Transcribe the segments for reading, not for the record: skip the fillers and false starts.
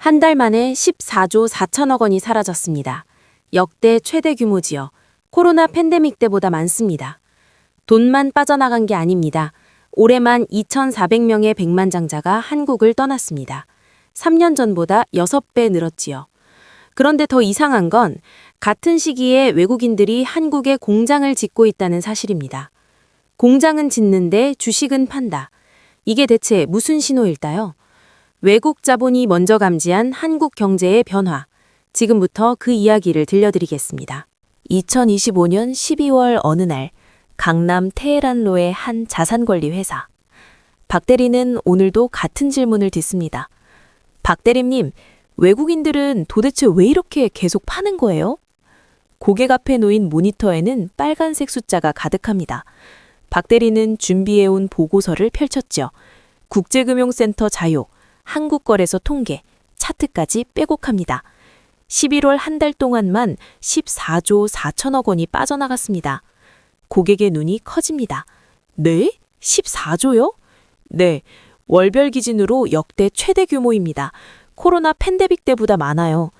한 달 만에 14조 4천억 원이 사라졌습니다. 역대 최대 규모지요. 코로나 팬데믹 때보다 많습니다. 돈만 빠져나간 게 아닙니다. 올해만 2,400명의 백만장자가 한국을 떠났습니다. 3년 전보다 6배 늘었지요. 그런데 더 이상한 건 같은 시기에 외국인들이 한국에 공장을 짓고 있다는 사실입니다. 공장은 짓는데 주식은 판다. 이게 대체 무슨 신호일까요? 외국 자본이 먼저 감지한 한국 경제의 변화. 지금부터 그 이야기를 들려드리겠습니다. 2025년 12월 어느 날 강남 테헤란로의 한 자산관리 회사. 박 대리는 오늘도 같은 질문을 듣습니다. 박 대리님, 외국인들은 도대체 왜 이렇게 계속 파는 거예요? 고객 앞에 놓인 모니터에는 빨간색 숫자가 가득합니다. 박 대리는 준비해온 보고서를 펼쳤죠. 국제금융센터 자료, 한국거래소 통계, 차트까지 빼곡합니다. 11월 한 달 동안만 14조 4천억 원이 빠져나갔습니다. 고객의 눈이 커집니다. 네? 14조요? 네, 월별 기준으로 역대 최대 규모입니다. 코로나 팬데믹 때보다 많아요.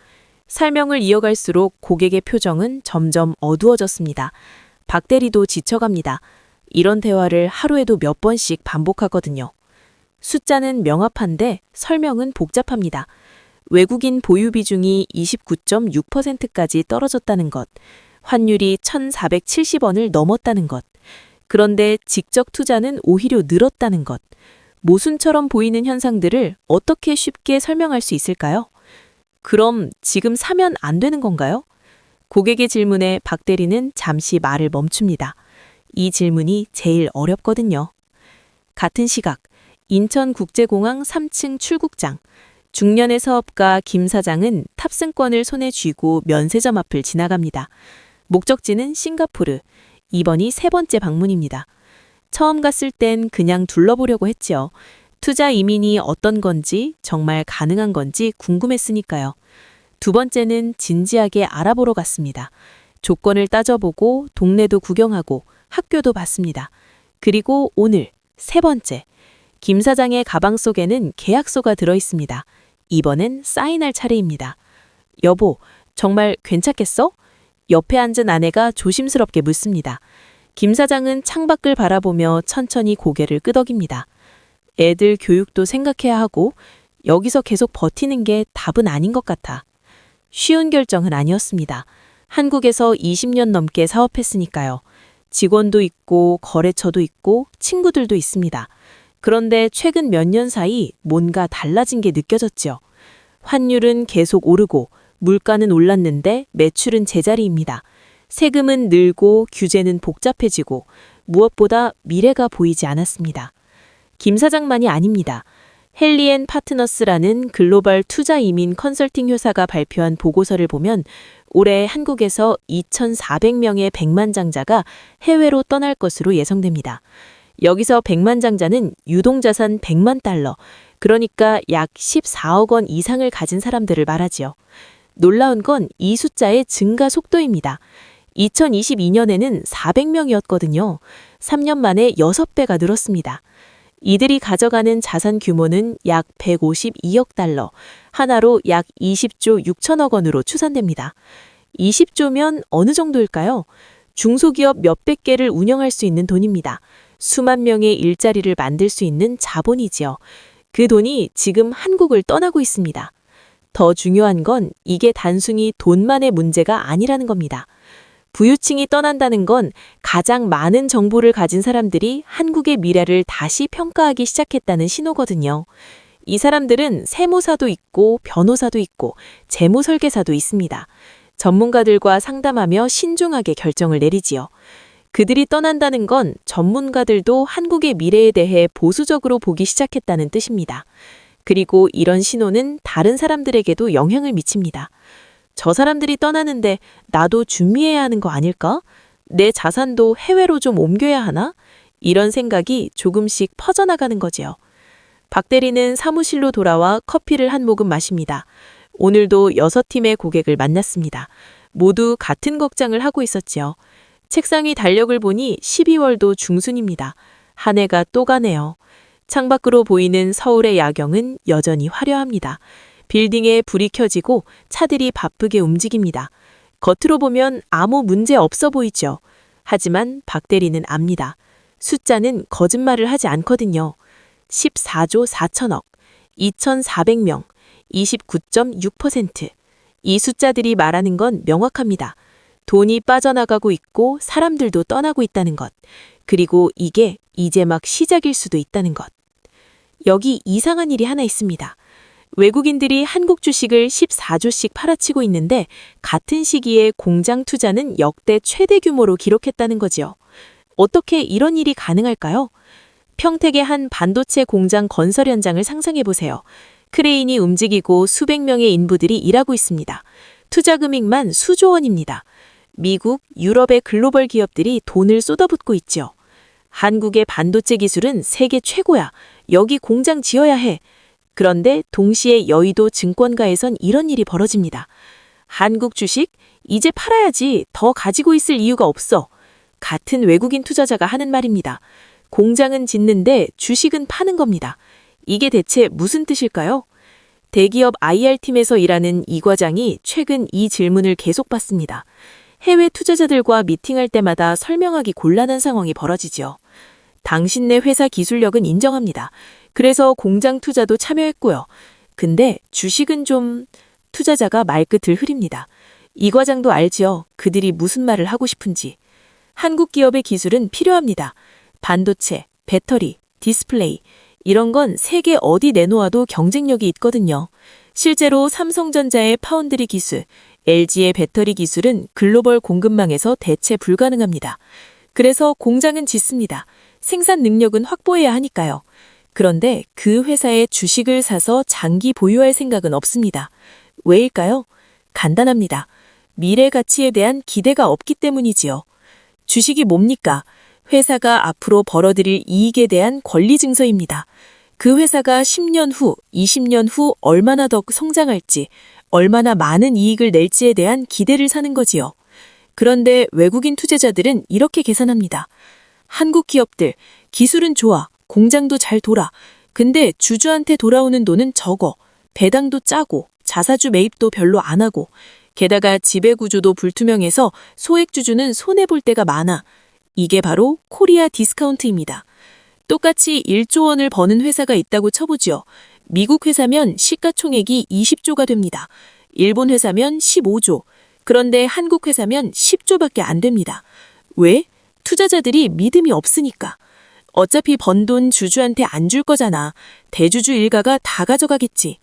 설명을 이어갈수록 고객의 표정은 점점 어두워졌습니다. 박 대리도 지쳐갑니다. 이런 대화를 하루에도 몇 번씩 반복하거든요. 숫자는 명확한데 설명은 복잡합니다. 외국인 보유 비중이 29.6%까지 떨어졌다는 것, 환율이 1,470원을 넘었다는 것, 그런데 직접 투자는 오히려 늘었다는 것, 모순처럼 보이는 현상들을 어떻게 쉽게 설명할 수 있을까요? 그럼 지금 사면 안 되는 건가요? 고객의 질문에 박 대리는 잠시 말을 멈춥니다. 이 질문이 제일 어렵거든요. 같은 시각, 인천국제공항 3층 출국장. 중년의 사업가 김 사장은 탑승권을 손에 쥐고 면세점 앞을 지나갑니다. 목적지는 싱가포르. 이번이 3번째 방문입니다. 처음 갔을 땐 그냥 둘러보려고 했지요. 투자 이민이 어떤 건지, 정말 가능한 건지 궁금했으니까요. 2번째는 진지하게 알아보러 갔습니다. 조건을 따져보고 동네도 구경하고 학교도 봤습니다. 그리고 오늘 3번째. 김 사장의 가방 속에는 계약서가 들어있습니다. 이번엔 사인할 차례입니다. 여보, 정말 괜찮겠어? 옆에 앉은 아내가 조심스럽게 묻습니다. 김 사장은 창밖을 바라보며 천천히 고개를 끄덕입니다. 애들 교육도 생각해야 하고 여기서 계속 버티는 게 답은 아닌 것 같아. 쉬운 결정은 아니었습니다. 한국에서 20년 넘게 사업했으니까요. 직원도 있고 거래처도 있고 친구들도 있습니다. 그런데 최근 몇 년 사이 뭔가 달라진 게 느껴졌죠. 환율은 계속 오르고 물가는 올랐는데 매출은 제자리입니다. 세금은 늘고 규제는 복잡해지고 무엇보다 미래가 보이지 않았습니다. 김 사장만이 아닙니다. 헨리앤 파트너스라는 글로벌 투자 이민 컨설팅 회사가 발표한 보고서를 보면 올해 한국에서 2,400명의 백만장자가 해외로 떠날 것으로 예상됩니다. 여기서 백만장자는 유동자산 100만 달러, 그러니까 약 14억 원 이상을 가진 사람들을 말하지요. 놀라운 건 이 숫자의 증가 속도입니다. 2022년에는 400명이었거든요. 3년 만에 6배가 늘었습니다. 이들이 가져가는 자산 규모는 약 152억 달러, 하나로 약 20조 6천억 원으로 추산됩니다. 20조면 어느 정도일까요? 중소기업 몇백 개를 운영할 수 있는 돈입니다. 수만 명의 일자리를 만들 수 있는 자본이지요. 그 돈이 지금 한국을 떠나고 있습니다. 더 중요한 건 이게 단순히 돈만의 문제가 아니라는 겁니다. 부유층이 떠난다는 건 가장 많은 정보를 가진 사람들이 한국의 미래를 다시 평가하기 시작했다는 신호거든요. 이 사람들은 세무사도 있고 변호사도 있고 재무설계사도 있습니다. 전문가들과 상담하며 신중하게 결정을 내리지요. 그들이 떠난다는 건 전문가들도 한국의 미래에 대해 보수적으로 보기 시작했다는 뜻입니다. 그리고 이런 신호는 다른 사람들에게도 영향을 미칩니다. 저 사람들이 떠나는데 나도 준비해야 하는 거 아닐까? 내 자산도 해외로 좀 옮겨야 하나? 이런 생각이 조금씩 퍼져나가는 거지요. 박 대리는 사무실로 돌아와 커피를 한 모금 마십니다. 오늘도 6팀의 고객을 만났습니다. 모두 같은 걱정을 하고 있었지요. 책상의 달력을 보니 12월도 중순입니다. 한 해가 또 가네요. 창밖으로 보이는 서울의 야경은 여전히 화려합니다. 빌딩에 불이 켜지고 차들이 바쁘게 움직입니다. 겉으로 보면 아무 문제 없어 보이죠. 하지만 박 대리는 압니다. 숫자는 거짓말을 하지 않거든요. 14조 4천억, 2,400명, 29.6%. 이 숫자들이 말하는 건 명확합니다. 돈이 빠져나가고 있고 사람들도 떠나고 있다는 것. 그리고 이게 이제 막 시작일 수도 있다는 것. 여기 이상한 일이 하나 있습니다. 외국인들이 한국 주식을 14조씩 팔아치고 있는데 같은 시기에 공장 투자는 역대 최대 규모로 기록했다는 거지요. 어떻게 이런 일이 가능할까요? 평택의 한 반도체 공장 건설 현장을 상상해 보세요. 크레인이 움직이고 수백 명의 인부들이 일하고 있습니다. 투자 금액만 수조 원입니다. 미국, 유럽의 글로벌 기업들이 돈을 쏟아붓고 있죠. 한국의 반도체 기술은 세계 최고야. 여기 공장 지어야 해. 그런데 동시에 여의도 증권가에선 이런 일이 벌어집니다. 한국 주식? 이제 팔아야지. 더 가지고 있을 이유가 없어. 같은 외국인 투자자가 하는 말입니다. 공장은 짓는데 주식은 파는 겁니다. 이게 대체 무슨 뜻일까요? 대기업 IR팀에서 일하는 이 과장이 최근 이 질문을 계속 받습니다. 해외 투자자들과 미팅할 때마다 설명하기 곤란한 상황이 벌어지죠. 당신네 회사 기술력은 인정합니다. 그래서 공장 투자도 참여했고요. 근데 주식은 좀... 투자자가 말끝을 흐립니다. 이 과장도 알지요. 그들이 무슨 말을 하고 싶은지. 한국 기업의 기술은 필요합니다. 반도체, 배터리, 디스플레이 이런 건 세계 어디 내놓아도 경쟁력이 있거든요. 실제로 삼성전자의 파운드리 기술, LG의 배터리 기술은 글로벌 공급망에서 대체 불가능합니다. 그래서 공장은 짓습니다. 생산 능력은 확보해야 하니까요. 그런데 그 회사의 주식을 사서 장기 보유할 생각은 없습니다. 왜일까요? 간단합니다. 미래 가치에 대한 기대가 없기 때문이지요. 주식이 뭡니까? 회사가 앞으로 벌어들일 이익에 대한 권리 증서입니다. 그 회사가 10년 후, 20년 후 얼마나 더 성장할지, 얼마나 많은 이익을 낼지에 대한 기대를 사는 거지요. 그런데 외국인 투자자들은 이렇게 계산합니다. 한국 기업들, 기술은 좋아, 공장도 잘 돌아. 근데 주주한테 돌아오는 돈은 적어. 배당도 짜고, 자사주 매입도 별로 안 하고, 게다가 지배구조도 불투명해서 소액주주는 손해볼 때가 많아. 이게 바로 코리아 디스카운트입니다. 똑같이 1조 원을 버는 회사가 있다고 쳐보지요. 미국 회사면 시가총액이 20조가 됩니다. 일본 회사면 15조. 그런데 한국 회사면 10조밖에 안 됩니다. 왜? 투자자들이 믿음이 없으니까. 어차피 번 돈 주주한테 안 줄 거잖아. 대주주 일가가 다 가져가겠지.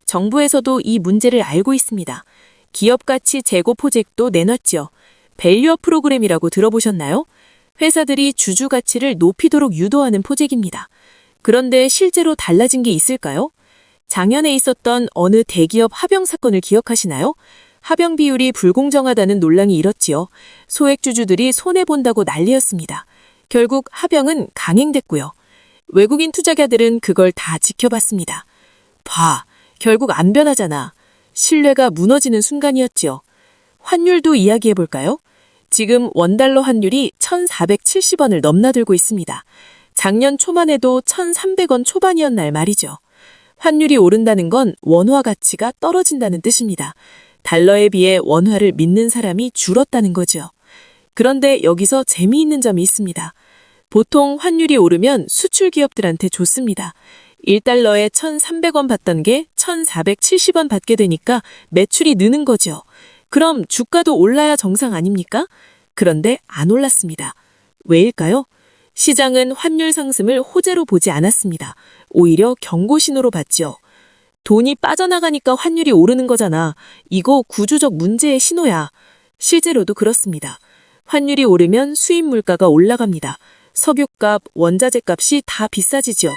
정부에서도 이 문제를 알고 있습니다. 기업가치 재고 포잭도 내놨지요. 밸류업 프로그램이라고 들어보셨나요? 회사들이 주주 가치를 높이도록 유도하는 포잭입니다. 그런데 실제로 달라진 게 있을까요? 작년에 있었던 어느 대기업 합병 사건을 기억하시나요? 합병 비율이 불공정하다는 논란이 일었지요. 소액주주들이 손해본다고 난리였습니다. 결국 합병은 강행됐고요. 외국인 투자자들은 그걸 다 지켜봤습니다. 봐, 결국 안 변하잖아. 신뢰가 무너지는 순간이었지요. 환율도 이야기해볼까요? 지금 원달러 환율이 1,470원을 넘나들고 있습니다. 작년 초만 해도 1,300원 초반이었날 말이죠. 환율이 오른다는 건 원화 가치가 떨어진다는 뜻입니다. 달러에 비해 원화를 믿는 사람이 줄었다는 거죠. 그런데 여기서 재미있는 점이 있습니다. 보통 환율이 오르면 수출 기업들한테 좋습니다. 1달러에 1,300원 받던 게 1,470원 받게 되니까 매출이 느는 거죠. 그럼 주가도 올라야 정상 아닙니까? 그런데 안 올랐습니다. 왜일까요? 시장은 환율 상승을 호재로 보지 않았습니다. 오히려 경고 신호로 봤죠. 돈이 빠져나가니까 환율이 오르는 거잖아. 이거 구조적 문제의 신호야. 실제로도 그렇습니다. 환율이 오르면 수입 물가가 올라갑니다. 석유값, 원자재 값이 다 비싸지죠.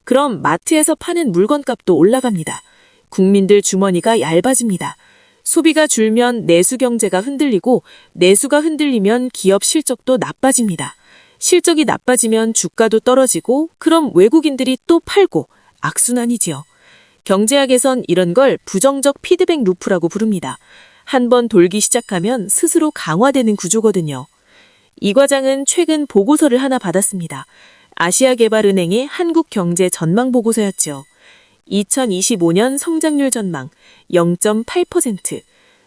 그럼 마트에서 파는 물건값도 올라갑니다. 국민들 주머니가 얇아집니다. 소비가 줄면 내수 경제가 흔들리고 내수가 흔들리면 기업 실적도 나빠집니다. 실적이 나빠지면 주가도 떨어지고 그럼 외국인들이 또 팔고 악순환이지요. 경제학에선 이런 걸 부정적 피드백 루프라고 부릅니다. 한번 돌기 시작하면 스스로 강화되는 구조거든요. 이 과장은 최근 보고서를 하나 받았습니다. 아시아개발은행의 한국 경제 전망 보고서였죠. 2025년 성장률 전망 0.8%.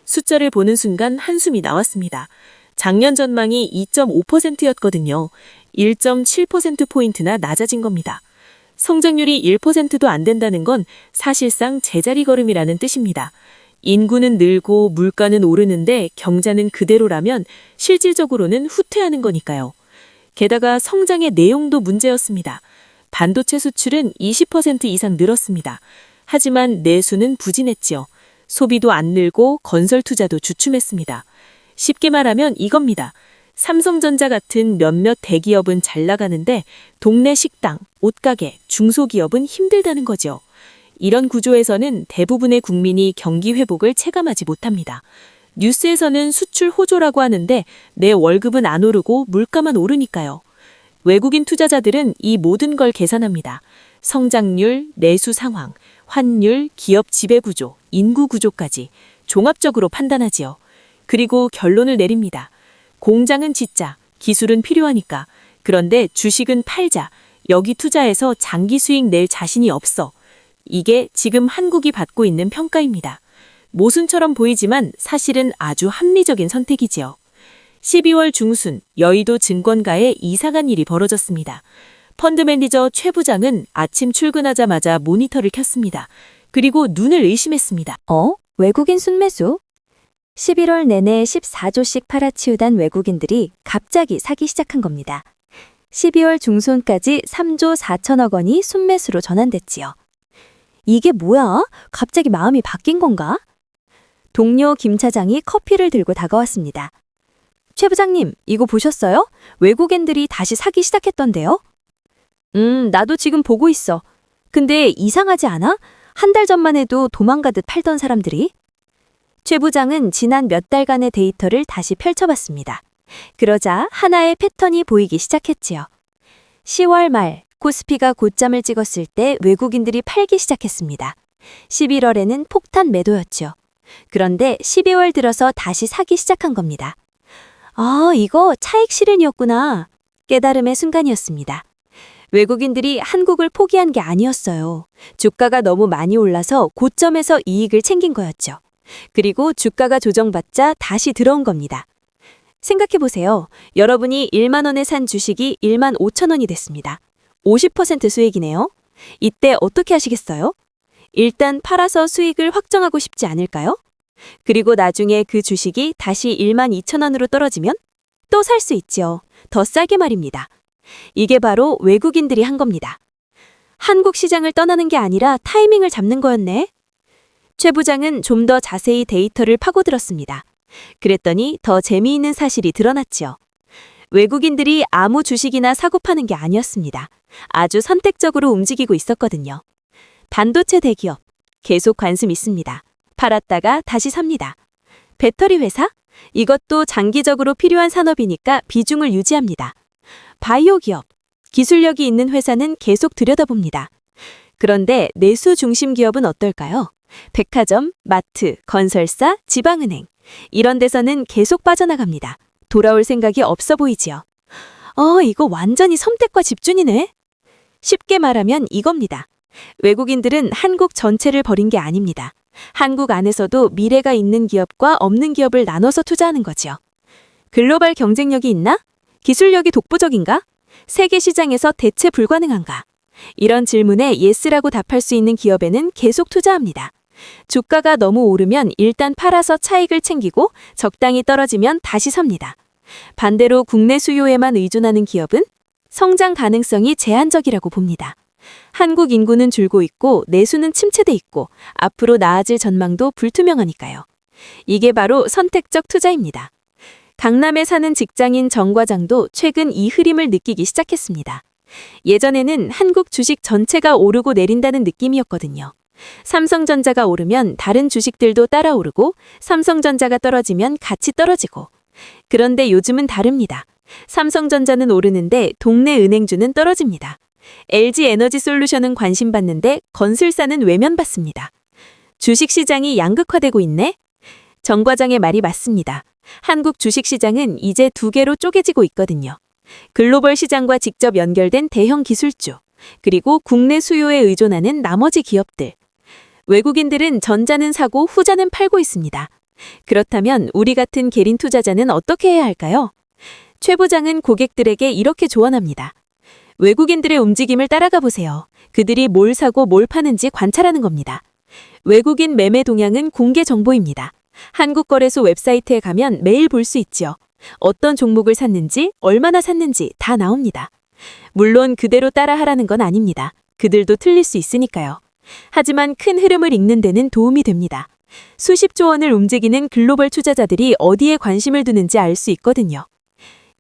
숫자를 보는 순간 한숨이 나왔습니다. 작년 전망이 2.5%였거든요. 1.7%포인트나 낮아진 겁니다. 성장률이 1%도 안 된다는 건 사실상 제자리 걸음이라는 뜻입니다. 인구는 늘고 물가는 오르는데 경자는 그대로라면 실질적으로는 후퇴하는 거니까요. 게다가 성장의 내용도 문제였습니다. 반도체 수출은 20% 이상 늘었습니다. 하지만 내수는 부진했지요. 소비도 안 늘고 건설 투자도 주춤했습니다. 쉽게 말하면 이겁니다. 삼성전자 같은 몇몇 대기업은 잘 나가는데 동네 식당, 옷가게, 중소기업은 힘들다는 거죠. 이런 구조에서는 대부분의 국민이 경기 회복을 체감하지 못합니다. 뉴스에서는 수출 호조라고 하는데 내 월급은 안 오르고 물가만 오르니까요. 외국인 투자자들은 이 모든 걸 계산합니다. 성장률, 내수 상황, 환율, 기업 지배구조, 인구 구조까지 종합적으로 판단하지요. 그리고 결론을 내립니다. 공장은 짓자, 기술은 필요하니까. 그런데 주식은 팔자, 여기 투자해서 장기 수익 낼 자신이 없어. 이게 지금 한국이 받고 있는 평가입니다. 모순처럼 보이지만 사실은 아주 합리적인 선택이지요. 12월 중순 여의도 증권가에 이상한 일이 벌어졌습니다. 펀드 매니저 최 부장은 아침 출근하자마자 모니터를 켰습니다. 그리고 눈을 의심했습니다. 외국인 순매수? 11월 내내 14조씩 팔아치우던 외국인들이 갑자기 사기 시작한 겁니다. 12월 중순까지 3조 4천억 원이 순매수로 전환됐지요. 이게 뭐야? 갑자기 마음이 바뀐 건가? 동료 김 차장이 커피를 들고 다가왔습니다. 최 부장님, 이거 보셨어요? 외국인들이 다시 사기 시작했던데요? 나도 지금 보고 있어. 근데 이상하지 않아? 한 달 전만 해도 도망가듯 팔던 사람들이. 최 부장은 지난 몇 달간의 데이터를 다시 펼쳐봤습니다. 그러자 하나의 패턴이 보이기 시작했지요. 10월 말 코스피가 고점을 찍었을 때 외국인들이 팔기 시작했습니다. 11월에는 폭탄 매도였죠. 그런데 12월 들어서 다시 사기 시작한 겁니다. 이거 차익 실현이었구나. 깨달음의 순간이었습니다. 외국인들이 한국을 포기한 게 아니었어요. 주가가 너무 많이 올라서 고점에서 이익을 챙긴 거였죠. 그리고 주가가 조정받자 다시 들어온 겁니다. 생각해보세요. 여러분이 1만 원에 산 주식이 1만 5천 원이 됐습니다. 50% 수익이네요. 이때 어떻게 하시겠어요? 일단 팔아서 수익을 확정하고 싶지 않을까요? 그리고 나중에 그 주식이 다시 1만 2천 원으로 떨어지면 또 살 수 있지요. 더 싸게 말입니다. 이게 바로 외국인들이 한 겁니다. 한국 시장을 떠나는 게 아니라 타이밍을 잡는 거였네. 최 부장은 좀 더 자세히 데이터를 파고들었습니다. 그랬더니 더 재미있는 사실이 드러났지요. 외국인들이 아무 주식이나 사고 파는 게 아니었습니다. 아주 선택적으로 움직이고 있었거든요. 반도체 대기업, 계속 관심 있습니다. 팔았다가 다시 삽니다. 배터리 회사? 이것도 장기적으로 필요한 산업이니까 비중을 유지합니다. 바이오 기업, 기술력이 있는 회사는 계속 들여다봅니다. 그런데 내수 중심 기업은 어떨까요? 백화점, 마트, 건설사, 지방은행. 이런 데서는 계속 빠져나갑니다. 돌아올 생각이 없어 보이지요. 이거 완전히 선택과 집중이네. 쉽게 말하면 이겁니다. 외국인들은 한국 전체를 버린 게 아닙니다. 한국 안에서도 미래가 있는 기업과 없는 기업을 나눠서 투자하는 거죠. 글로벌 경쟁력이 있나? 기술력이 독보적인가? 세계 시장에서 대체 불가능한가? 이런 질문에 예스라고 답할 수 있는 기업에는 계속 투자합니다. 주가가 너무 오르면 일단 팔아서 차익을 챙기고 적당히 떨어지면 다시 삽니다. 반대로 국내 수요에만 의존하는 기업은 성장 가능성이 제한적이라고 봅니다. 한국 인구는 줄고 있고 내수는 침체돼 있고 앞으로 나아질 전망도 불투명하니까요. 이게 바로 선택적 투자입니다. 강남에 사는 직장인 정 과장도 최근 이 흐름을 느끼기 시작했습니다. 예전에는 한국 주식 전체가 오르고 내린다는 느낌이었거든요. 삼성전자가 오르면 다른 주식들도 따라 오르고 삼성전자가 떨어지면 같이 떨어지고. 그런데 요즘은 다릅니다. 삼성전자는 오르는데 동네 은행주는 떨어집니다. LG에너지솔루션은 관심받는데 건설사는 외면받습니다. 주식시장이 양극화되고 있네? 정 과장의 말이 맞습니다. 한국 주식시장은 이제 두 개로 쪼개지고 있거든요. 글로벌 시장과 직접 연결된 대형 기술주, 그리고 국내 수요에 의존하는 나머지 기업들. 외국인들은 전자는 사고 후자는 팔고 있습니다. 그렇다면 우리 같은 개인 투자자는 어떻게 해야 할까요? 최 부장은 고객들에게 이렇게 조언합니다. 외국인들의 움직임을 따라가 보세요. 그들이 뭘 사고 뭘 파는지 관찰하는 겁니다. 외국인 매매 동향은 공개 정보입니다. 한국거래소 웹사이트에 가면 매일 볼 수 있지요. 어떤 종목을 샀는지, 얼마나 샀는지 다 나옵니다. 물론 그대로 따라하라는 건 아닙니다. 그들도 틀릴 수 있으니까요. 하지만 큰 흐름을 읽는 데는 도움이 됩니다. 수십조 원을 움직이는 글로벌 투자자들이 어디에 관심을 두는지 알 수 있거든요.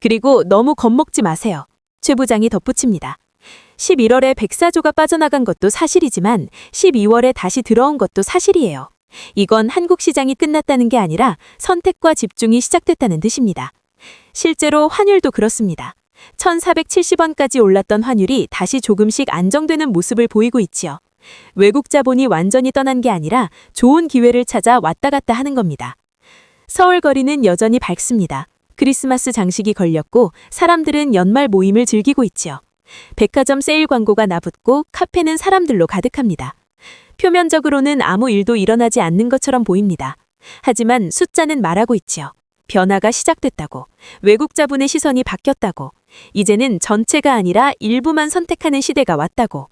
그리고 너무 겁먹지 마세요. 최 부장이 덧붙입니다. 11월에 104조가 빠져나간 것도 사실이지만 12월에 다시 들어온 것도 사실이에요. 이건 한국 시장이 끝났다는 게 아니라 선택과 집중이 시작됐다는 뜻입니다. 실제로 환율도 그렇습니다. 1470원까지 올랐던 환율이 다시 조금씩 안정되는 모습을 보이고 있지요. 외국 자본이 완전히 떠난 게 아니라 좋은 기회를 찾아 왔다 갔다 하는 겁니다. 서울 거리는 여전히 밝습니다. 크리스마스 장식이 걸렸고 사람들은 연말 모임을 즐기고 있지요. 백화점 세일 광고가 나붙고 카페는 사람들로 가득합니다. 표면적으로는 아무 일도 일어나지 않는 것처럼 보입니다. 하지만 숫자는 말하고 있지요. 변화가 시작됐다고, 외국 자본의 시선이 바뀌었다고, 이제는 전체가 아니라 일부만 선택하는 시대가 왔다고.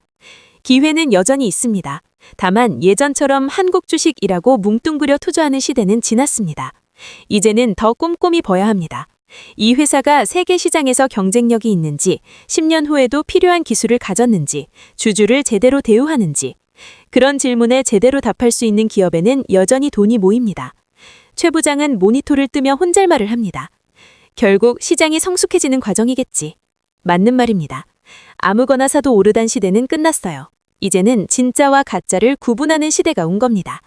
기회는 여전히 있습니다. 다만 예전처럼 한국 주식이라고 뭉뚱그려 투자하는 시대는 지났습니다. 이제는 더 꼼꼼히 봐야 합니다. 이 회사가 세계 시장에서 경쟁력이 있는지, 10년 후에도 필요한 기술을 가졌는지, 주주를 제대로 대우하는지, 그런 질문에 제대로 답할 수 있는 기업에는 여전히 돈이 모입니다. 최 부장은 모니터를 뜨며 혼잣말을 합니다. 결국 시장이 성숙해지는 과정이겠지. 맞는 말입니다. 아무거나 사도 오르단 시대는 끝났어요. 이제는 진짜와 가짜를 구분하는 시대가 온 겁니다.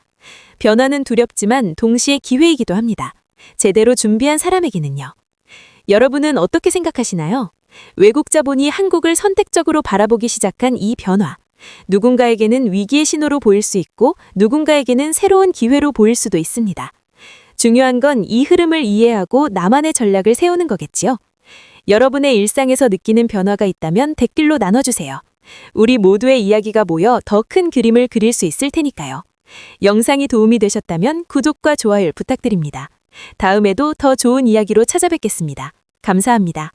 변화는 두렵지만 동시에 기회이기도 합니다. 제대로 준비한 사람에게는요. 여러분은 어떻게 생각하시나요? 외국 자본이 한국을 선택적으로 바라보기 시작한 이 변화. 누군가에게는 위기의 신호로 보일 수 있고 누군가에게는 새로운 기회로 보일 수도 있습니다. 중요한 건 이 흐름을 이해하고 나만의 전략을 세우는 거겠지요. 여러분의 일상에서 느끼는 변화가 있다면 댓글로 나눠주세요. 우리 모두의 이야기가 모여 더 큰 그림을 그릴 수 있을 테니까요. 영상이 도움이 되셨다면 구독과 좋아요 부탁드립니다. 다음에도 더 좋은 이야기로 찾아뵙겠습니다. 감사합니다.